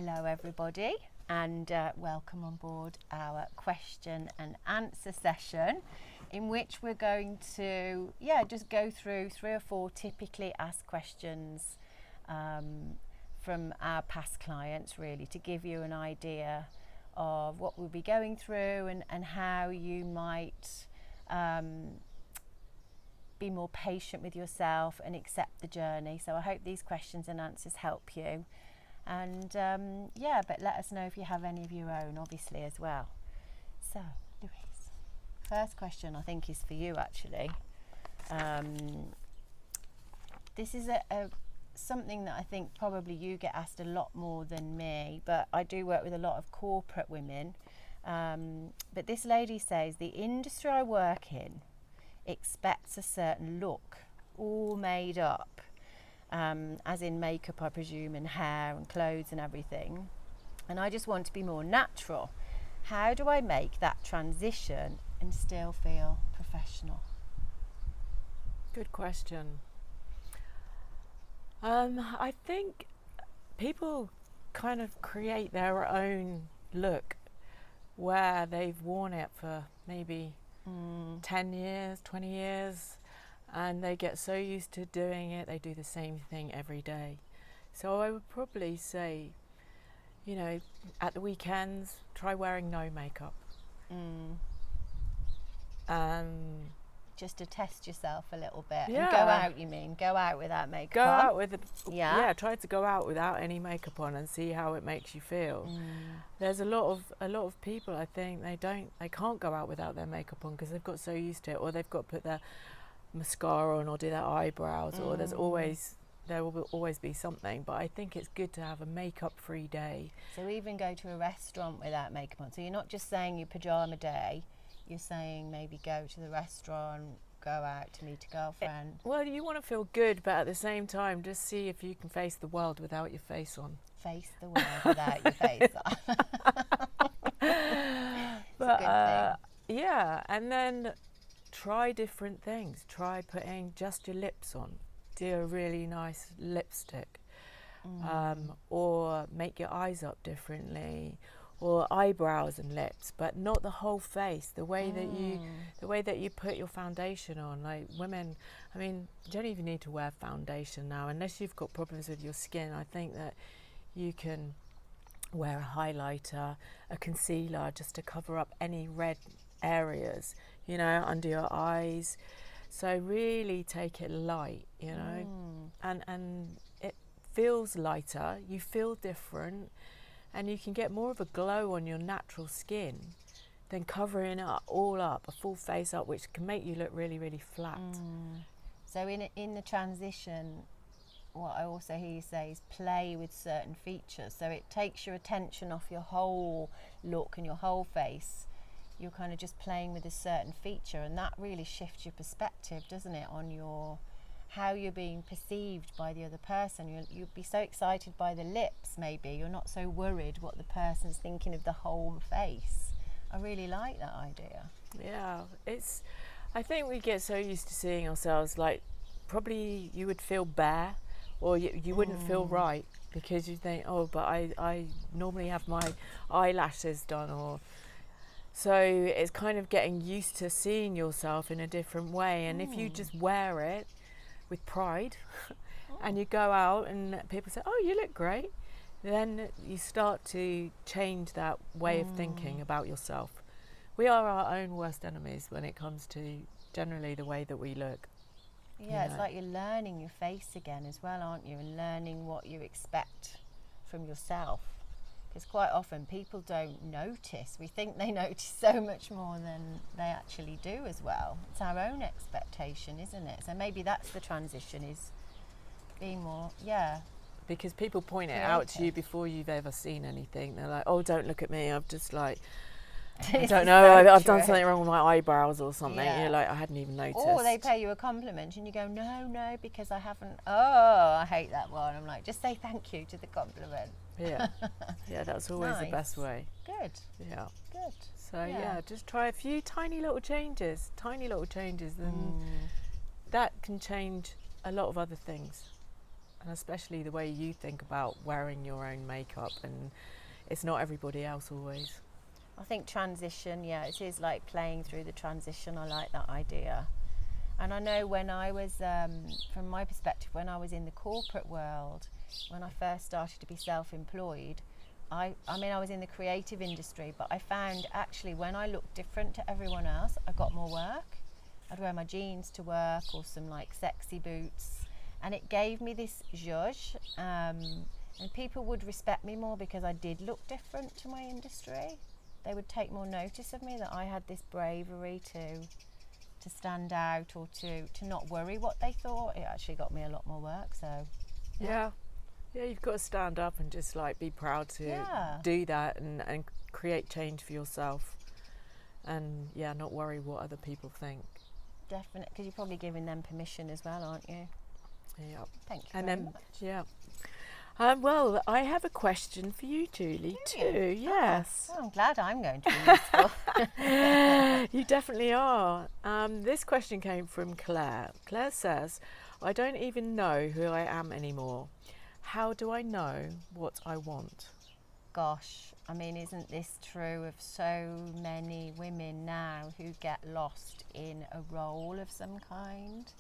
Hello everybody, and welcome on board our question and answer session, in which we're going to just go through 3 or 4 typically asked questions from our past clients, really to give you an idea of what we'll be going through and how you might be more patient with yourself and accept the journey. So I hope these questions and answers help you. And but let us know if you have any of your own, obviously, as well. So, Louise, first question I think is for you, actually. This is something that I think probably you get asked a lot more than me, but I do work with a lot of corporate women. But this lady says, the industry I work in expects a certain look, all made up. As in makeup, I presume, and hair and clothes and everything. And I just want to be more natural. How do I make that transition and still feel professional? Good question. I think people kind of create their own look where they've worn it for maybe 10 years, 20 years. And they get so used to doing it, they do the same thing every day. So I would probably say, at the weekends, try wearing no makeup. Just to test yourself a little bit. Yeah. And go out, you mean? Go out without makeup Go on? out with try to go out without any makeup on and see how it makes you feel. There's a lot of people, I think, they can't go out without their makeup on because they've got so used to it, or they've got to put their mascara on or do their eyebrows, or there will always be something. But I think it's good to have a makeup free day. So even go to a restaurant without makeup on. So you're not just saying your pyjama day, you're saying maybe go to the restaurant, go out to meet a girlfriend. Well, you want to feel good, but at the same time just see if you can face the world without your face on. Face the world without your face on. But and then try different things. Try putting just your lips on. Do a really nice lipstick. Or make your eyes up differently, or eyebrows and lips, but not the whole face. The way that you put your foundation on. Like women, I mean, you don't even need to wear foundation now unless you've got problems with your skin. I think that you can wear a highlighter, a concealer, just to cover up any red areas, under your eyes. So really take it light, and it feels lighter, you feel different, and you can get more of a glow on your natural skin than covering it all up, a full face up, which can make you look really, really flat. So in the transition, what I also hear you say is play with certain features. So it takes your attention off your whole look and your whole face. You're kind of just playing with a certain feature, and that really shifts your perspective, doesn't it, on how you're being perceived by the other person. You'd be so excited by the lips, maybe. You're not so worried what the person's thinking of the whole face. I really like that idea. Yeah, I think we get so used to seeing ourselves, like, probably you would feel bare, or you wouldn't feel right, because you think, but I normally have my eyelashes done, or... So it's kind of getting used to seeing yourself in a different way. And if you just wear it with pride and you go out and people say, you look great, then you start to change that way of thinking about yourself. We are our own worst enemies when it comes to generally the way that we look. Yeah, it's like you're learning your face again as well, aren't you? And learning what you expect from yourself. Because quite often people don't notice. We think they notice so much more than they actually do as well. It's our own expectation, isn't it? So maybe that's the transition, is being more, Because people point creative. it out to you before you've ever seen anything. They're like, don't look at me. I'm just like, I don't know, I've done something wrong with my eyebrows or something. Yeah. You're like, I hadn't even noticed. Or they pay you a compliment and you go, no, because I haven't. I hate that one. I'm like, just say thank you to the compliment. Yeah, that's always the best way. Good. Yeah. Good. So just try a few tiny little changes, and that can change a lot of other things. and especially the way you think about wearing your own makeup, and it's not everybody else always. I think transition, yeah, it is like playing through the transition. I like that idea. And I know when I was, from my perspective, when I was in the corporate world, when I first started to be self-employed, I mean, I was in the creative industry, but I found actually when I looked different to everyone else, I got more work. I'd wear my jeans to work or some like sexy boots, and it gave me this zhuzh, and people would respect me more because I did look different to my industry. They would take more notice of me, that I had this bravery to stand out, or to not worry what they thought. It actually got me a lot more work. So Yeah, you've got to stand up and just like be proud to do that, and create change for yourself, and not worry what other people think. Definitely, because you're probably giving them permission as well, aren't you? Yeah. Thank you And very then much. yeah. Well, I have a question for you, Julie, too. Yes. Oh, I'm glad I'm going to be useful. You definitely are. This question came from Claire. Claire says, I don't even know who I am anymore. How do I know what I want? Gosh, I mean, isn't this true of so many women now who get lost in a role of some kind?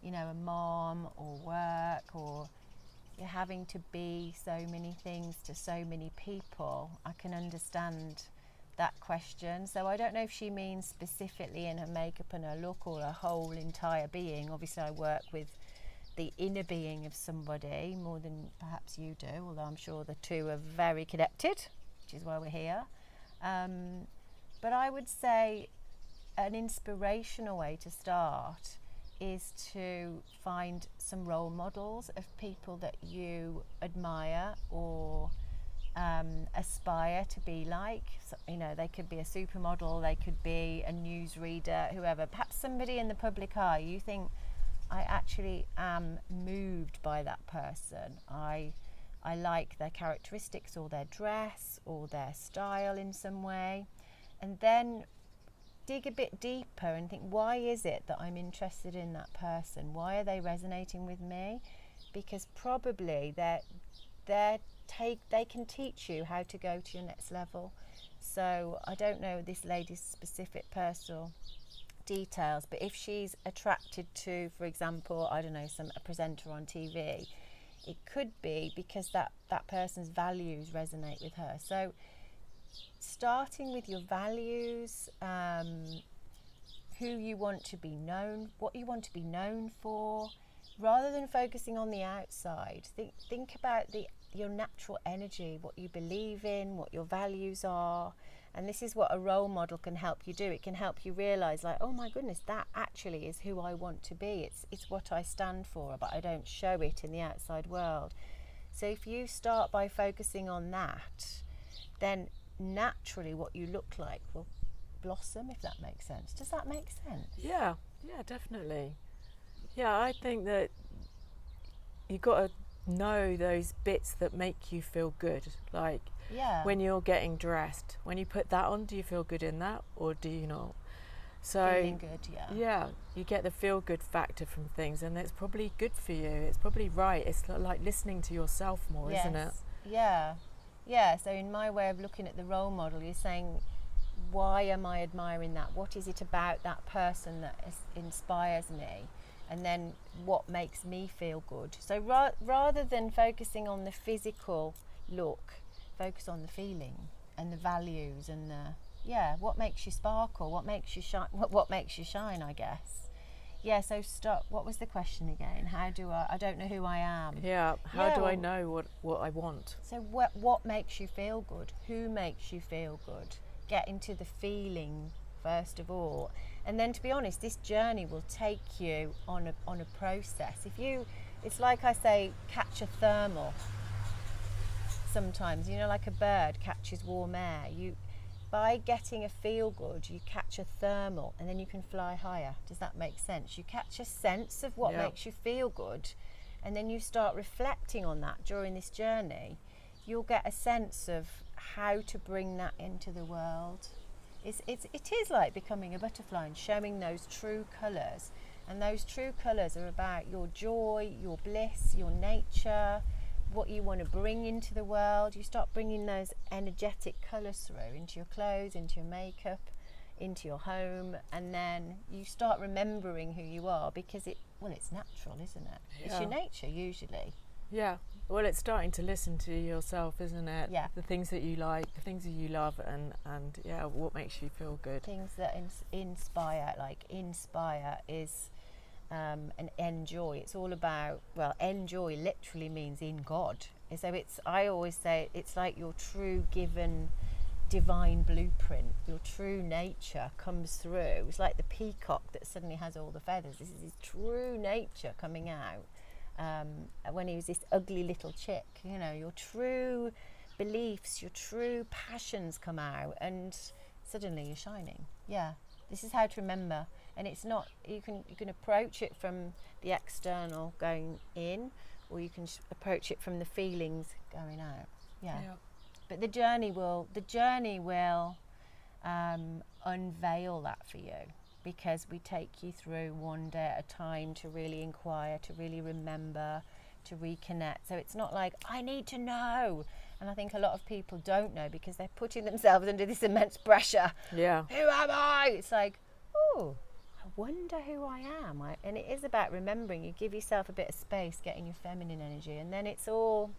You know, a mom or work, or you're having to be so many things to so many people. I can understand that question. So I don't know if she means specifically in her makeup and her look, or her whole entire being. Obviously I work with the inner being of somebody more than perhaps you do, although I'm sure the two are very connected, which is why we're here. But I would say an inspirational way to start is to find some role models of people that you admire or aspire to be like. So, you know, they could be a supermodel, they could be a newsreader, whoever. Perhaps somebody in the public eye, you think, I actually am moved by that person. I like their characteristics, or their dress, or their style in some way. And then dig a bit deeper and think, why is it that I'm interested in that person? Why are they resonating with me? Because probably they can teach you how to go to your next level. So I don't know this lady's specific personal details, but if she's attracted to, for example, I don't know, a presenter on TV, it could be because that person's values resonate with her. So starting with your values, who you want to be known, what you want to be known for, rather than focusing on the outside. Think about your natural energy, what you believe in, what your values are. And this is what a role model can help you do. It can help you realise, like, oh my goodness, that actually is who I want to be. It's what I stand for, but I don't show it in the outside world. So if you start by focusing on that, then naturally what you look like will blossom, if that makes sense. Does that make sense? Yeah, definitely. Yeah, I think that you've got to know those bits that make you feel good. Like when you're getting dressed, when you put that on, do you feel good in that, or do you not? So feeling good, yeah, you get the feel good factor from things, and it's probably good for you. It's probably right. It's like listening to yourself more, isn't it? Yeah. So in my way of looking at the role model, you're saying, why am I admiring that? What is it about that person that inspires me? And then what makes me feel good? So rather than focusing on the physical look, focus on the feeling and the values and what makes you sparkle, what makes you shine, what makes you shine, I guess. Yeah, so what was the question again? How do I don't know who I am. Yeah, how do I know what I want? So what makes you feel good? Who makes you feel good? Get into the feeling first of all. And then, to be honest, this journey will take you on a process. It's like I say, catch a thermal. Sometimes, like a bird catches warm air. By getting a feel good, you catch a thermal, and then you can fly higher. Does that make sense? You catch a sense of what makes you feel good, and then you start reflecting on that during this journey. You'll get a sense of how to bring that into the world. It is like becoming a butterfly and showing those true colours And those true colours are about your joy, your bliss, your nature, what you want to bring into the world. You start bringing those energetic colours through into your clothes, into your makeup, into your home, and then you start remembering who you are, because it's natural, isn't it? Yeah. It's your nature usually. Yeah. Well, it's starting to listen to yourself, isn't it? Yeah. The things that you like, the things that you love, and yeah, what makes you feel good. Things that inspire, like inspire is and enjoy. It's all about, well, enjoy literally means in God. So I always say it's like your true given divine blueprint, your true nature comes through. It's like the peacock that suddenly has all the feathers. This is his true nature coming out. When he was this ugly little chick, your true beliefs, your true passions come out, and suddenly you're shining. Yeah, this is how to remember. And it's not, you can approach it from the external going in, or you can approach it from the feelings going out. Yeah. But the journey will unveil that for you, because we take you through one day at a time to really inquire, to really remember, to reconnect. So it's not like, I need to know. And I think a lot of people don't know because they're putting themselves under this immense pressure. Yeah. Who am I? It's like, oh, I wonder who I am. And it is about remembering. You give yourself a bit of space, getting your feminine energy, and then it's all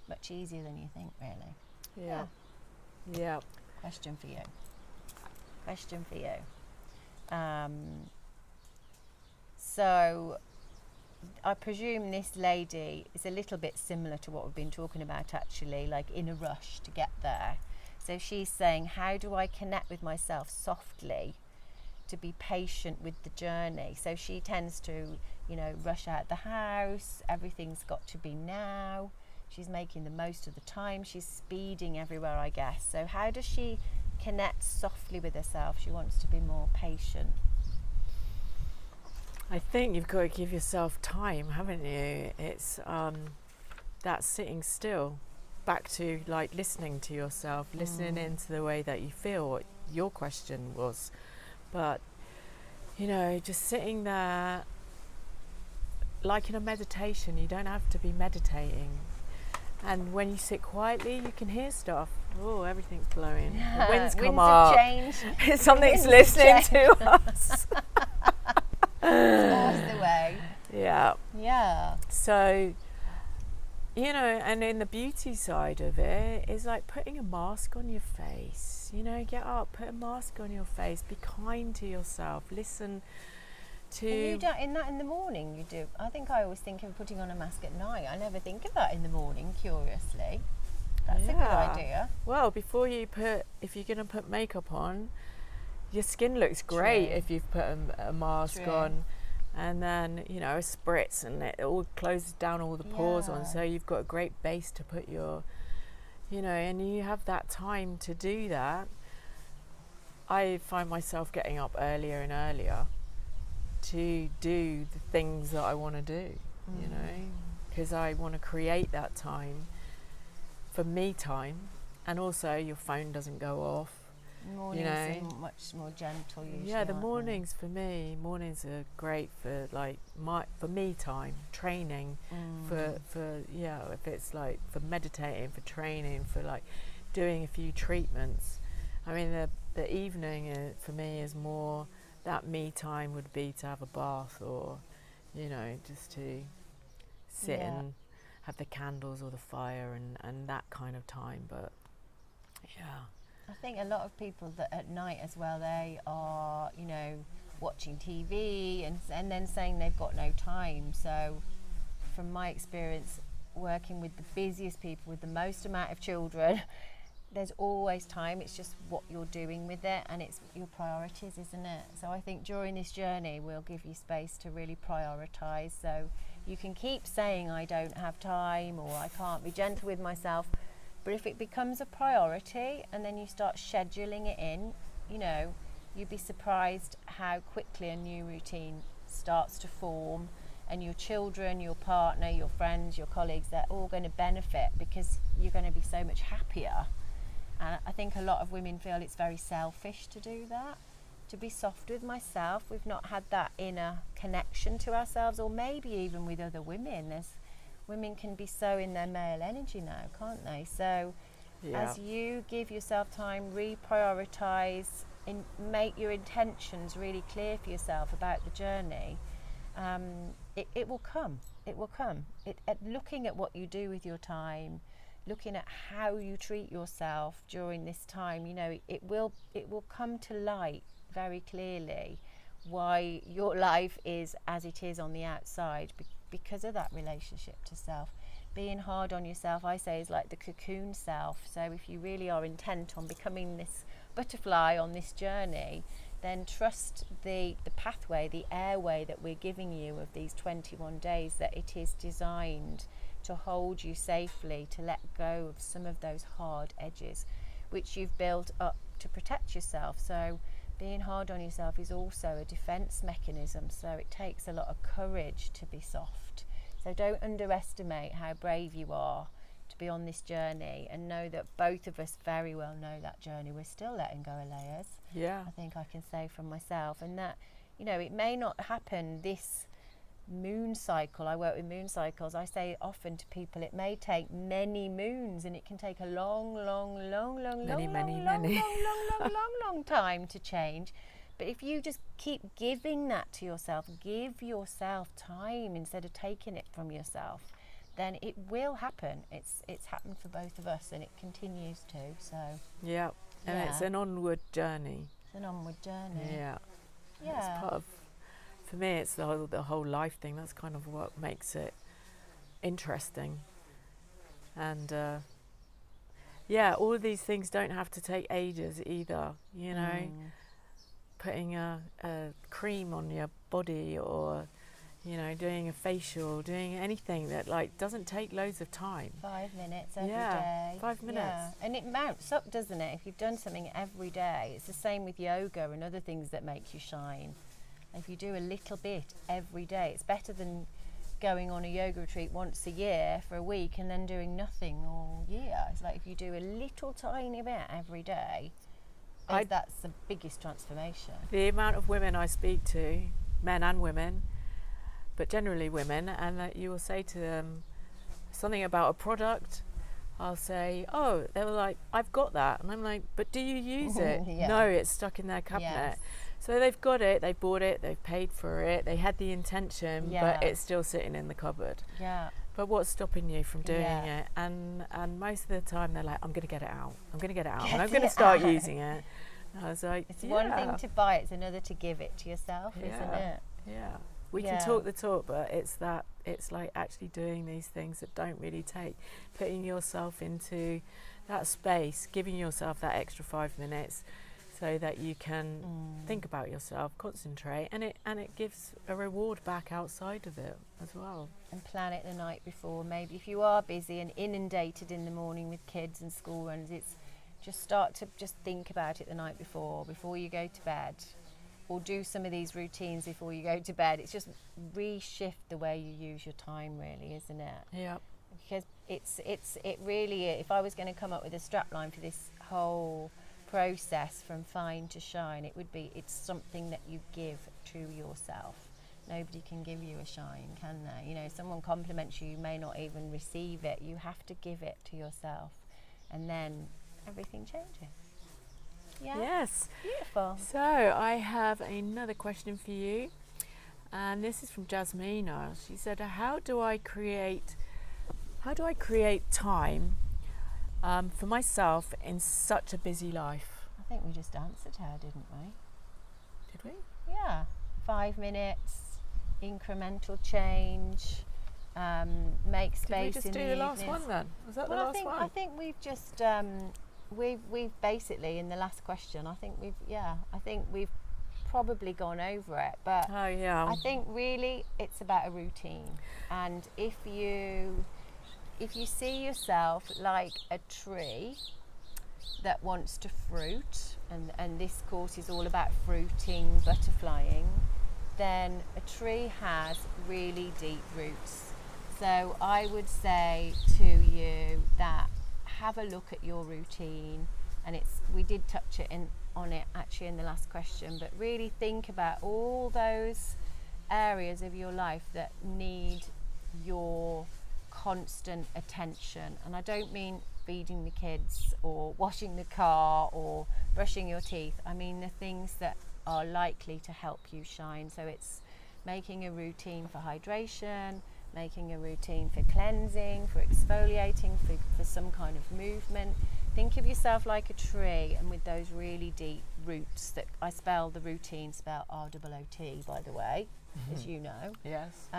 much easier than you think, really. Yeah. Question for you. So I presume this lady is a little bit similar to what we've been talking about, actually, like in a rush to get there. So she's saying, how do I connect with myself softly to be patient with the journey? So she tends to, rush out the house. Everything's got to be now. She's making the most of the time. She's speeding everywhere, I guess. So how does she connect softly with herself? She wants to be more patient. I think you've got to give yourself time, haven't you? It's that sitting still, back to like listening to yourself, listening into the way that you feel, what your question was. But, just sitting there, like in a meditation, you don't have to be meditating. And when you sit quietly, you can hear stuff. Oh, everything's blowing. The wind's come up. Something's listening to us. That's the way. Yeah. So, and in the beauty side of it, is like putting a mask on your face. Get up, put a mask on your face, be kind to yourself, listen to... And you don't, in the morning, you do. I think I always think of putting on a mask at night. I never think of that in the morning, curiously. That's a good idea. Well, if you're going to put makeup on, your skin looks great if you've put a mask on, and then a spritz, and it all closes down all the pores on, so you've got a great base to put your and you have that time to do that. I find myself getting up earlier and earlier to do the things that I want to do, because I want to create that time for me time, and also your phone doesn't go off. Mornings are much more gentle usually. Yeah, the mornings are great for for me time, training, for if it's like for meditating, for training, for like doing a few treatments. I mean, the evening for me is more that me time would be to have a bath, or just to sit and have the candles or the fire and that kind of time. But I think a lot of people that at night as well, they are, watching TV and then saying they've got no time. So from my experience working with the busiest people with the most amount of children, there's always time. It's just what you're doing with it, and it's your priorities, isn't it? So I think during this journey we'll give you space to really prioritize. So you can keep saying I don't have time, or I can't be gentle with myself. But if it becomes a priority and then you start scheduling it in, you'd be surprised how quickly a new routine starts to form, and your children, your partner, your friends, your colleagues, they're all going to benefit because you're going to be so much happier. And I think a lot of women feel it's very selfish to do that. to be soft with myself. We've not had that inner connection to ourselves, or maybe even with other women. Women can be so in their male energy now, can't they? So as you give yourself time, reprioritize, make your intentions really clear for yourself about the journey, it will come. It will come. Looking at what you do with your time, looking at how you treat yourself during this time, it will come to light very clearly why your life is as it is on the outside, because of that relationship to self. Being hard on yourself, I say, is like the cocoon self. So if you really are intent on becoming this butterfly on this journey, then trust the pathway, the airway that we're giving you of these 21 days, that it is designed to hold you safely, to let go of some of those hard edges which you've built up to protect yourself. So being hard on yourself is also a defense mechanism, so it takes a lot of courage to be soft. So don't underestimate how brave you are to be on this journey, and know that both of us very well know that journey. We're still letting go of layers. I think I can say from myself, and that it may not happen this moon cycle. I work with moon cycles. I say often to people, it may take many moons, and it can take a long time to change. But if you just keep giving that to yourself, give yourself time instead of taking it from yourself, then it will happen. It's happened for both of us, and it continues to. So and it's an onward journey. It's an onward journey. It's part of, for me, it's the whole life thing. That's kind of what makes it interesting. And all of these things don't have to take ages either, putting a cream on your body, or doing a facial, doing anything that doesn't take loads of time. 5 minutes every day. 5 minutes. And it mounts up, doesn't it? If you've done something every day, it's the same with yoga and other things that make you shine. If you do a little bit every day, it's better than going on a yoga retreat once a year for a week and then doing nothing all year. It's like if you do a little tiny bit every day, that's the biggest transformation. The amount of women I speak to, men and women, but generally women, and that you will say to them something about a product. I'll say, they were like, I've got that. And I'm like, but do you use it? No, it's stuck in their cabinet. Yes. So they've got it, they bought it, they've paid for it, they had the intention, but it's still sitting in the cupboard. But what's stopping you from doing it? And most of the time they're like, I'm going to get it out. And I'm going to start using it. And I was like, it's one thing to buy, it's another to give it to yourself, isn't it? We can talk the talk, but it's like actually doing these things that don't really take, putting yourself into that space, giving yourself that extra 5 minutes so that you can think about yourself, concentrate, and it gives a reward back outside of it as well. And plan it the night before. Maybe if you are busy and inundated in the morning with kids and school runs, it's just start to just think about it the night before you go to bed. Or do some of these routines before you go to bed. It's just reshift the way you use your time, really, isn't it? Yeah. Because it really, if I was going to come up with a strapline for this whole process from fine to shine, it would be, it's something that you give to yourself. Nobody can give you a shine, can they? If someone compliments you, you may not even receive it. You have to give it to yourself, and then everything changes. Yes. Beautiful. So I have another question for you, and this is from Jasmina. She said, how do I create time for myself in such a busy life? I think we just answered her, didn't we? Did we? Yeah. 5 minutes, incremental change, make space. Did we just in do the the last evenings. one then? Was that the last one? I think we've just we've basically, in the last question, I think we've probably gone over it, but I think really it's about a routine. And if you see yourself like a tree that wants to fruit, and this course is all about fruiting, butterflying, then a tree has really deep roots. So I would say to you that have a look at your routine and we did touch on it actually in the last question, but really think about all those areas of your life that need your constant attention. And I don't mean feeding the kids or washing the car or brushing your teeth. I mean the things that are likely to help you shine. So it's making a routine for hydration, making a routine for cleansing, for exfoliating, for some kind of movement. Think of yourself like a tree, and with those really deep roots that I spell the routine, spell ROOT, by the way, as you know. Yes.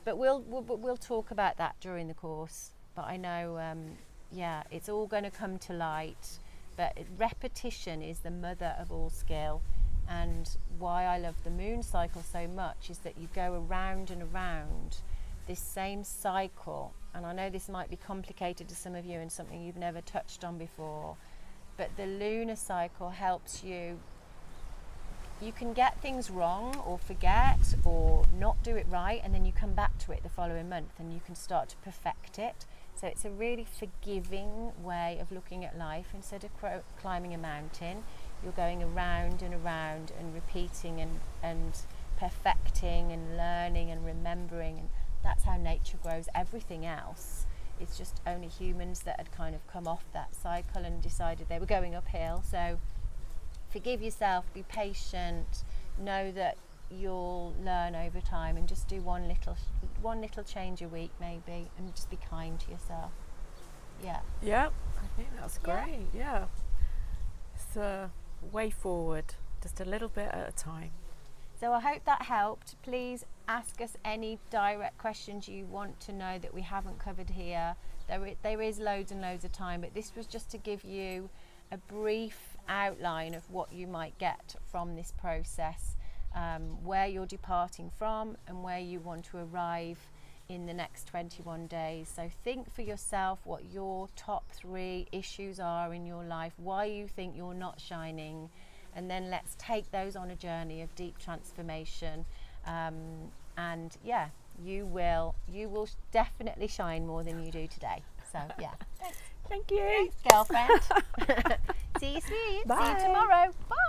But we'll talk about that during the course. But I know, it's all going to come to light. But repetition is the mother of all skill. And why I love the moon cycle so much is that you go around and around this same cycle. And I know this might be complicated to some of you and something you've never touched on before, but the lunar cycle helps you. You can get things wrong or forget or not do it right, and then you come back to it the following month and you can start to perfect it. So it's a really forgiving way of looking at life. Instead of climbing a mountain, you're going around and around and repeating and perfecting and learning and remembering, and that's how nature grows. Everything else, it's just only humans that had kind of come off that cycle and decided they were going uphill. So forgive yourself, be patient, know that you'll learn over time, and just do one little change a week maybe, and just be kind to yourself. Yeah, I think that's great. Yeah, it's a way forward, just a little bit at a time. So I hope that helped. Please ask us any direct questions you want to know that we haven't covered here. There is loads and loads of time, but this was just to give you a brief outline of what you might get from this process, where you're departing from and where you want to arrive in the next 21 days. So think for yourself what your top 3 issues are in your life, why you think you're not shining, and then let's take those on a journey of deep transformation. And you will definitely shine more than you do today. So Thank you. Thanks, girlfriend. See you soon. Bye. See you tomorrow. Bye.